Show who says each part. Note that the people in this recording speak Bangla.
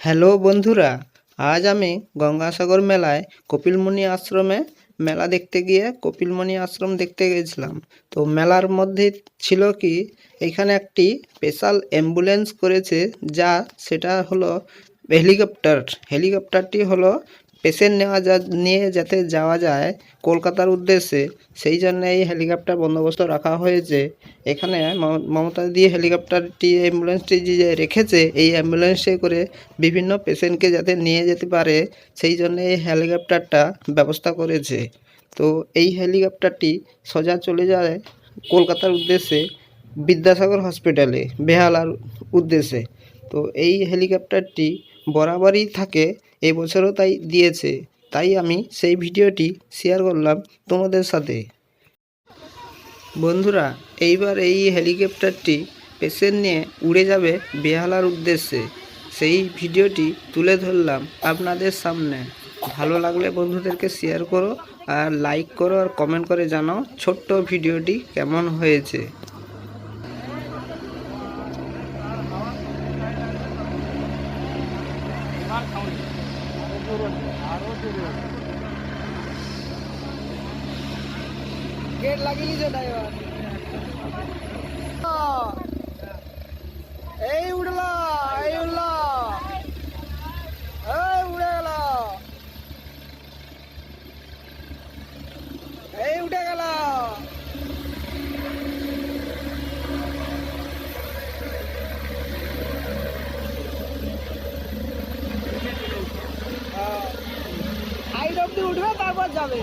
Speaker 1: হ্যালো বন্ধুরা, আজ আমি গঙ্গাসাগর মেলায় কপিলমুনি আশ্রমে মেলা দেখতে গিয়ে কপিলমুনি আশ্রম দেখতে গেছিলাম। তো মেলার মধ্যে ছিল কি, এখানে একটি স্পেশাল অ্যাম্বুলেন্স করেছে, সেটা হলো হেলিকপ্টারটি হলো পেশেন্ট নিয়ে যাতে যাওয়া যায় কলকাতার উদ্দেশ্যে, সেই জন্য এই হেলিকপ্টার বন্দোবস্ত রাখা হয়েছে। এখানে মমতা দিয়ে অ্যাম্বুলেন্সটি যে রেখেছে, এই অ্যাম্বুলেন্সে করে বিভিন্ন পেশেন্টকে যাতে নিয়ে যেতে পারে, সেই জন্য এই হেলিকপ্টারটা ব্যবস্থা করেছে। তো এই হেলিকপ্টারটি সোজা চলে যায় কলকাতার উদ্দেশ্যে, বিদ্যাসাগর হসপিটালে বেহালার উদ্দেশ্যে। তো এই হেলিকপ্টারটি বরাবরই থাকে, এবছরও তাই দিয়েছে। তাই আমি সেই ভিডিওটি শেয়ার করলাম তোমাদের সাথে। বন্ধুরা, এইবার এই হেলিকপ্টারটি পেশেন্ট নিয়ে উড়ে যাবে বেহালার উদ্দেশ্যে, সেই ভিডিওটি তুলে ধরলাম আপনাদের সামনে। ভালো লাগলে বন্ধুদেরকে শেয়ার করো, আর লাইক করো, আর কমেন্ট করে জানাও ছোট্ট ভিডিওটি কেমন হয়েছে।
Speaker 2: गेट लगी लीजिए ड्राइवर এই উড়লা এই উড়লা এই উড়ে গেল এই উঠে গেল সাইড অব্দি উঠবে তারপর যাবে।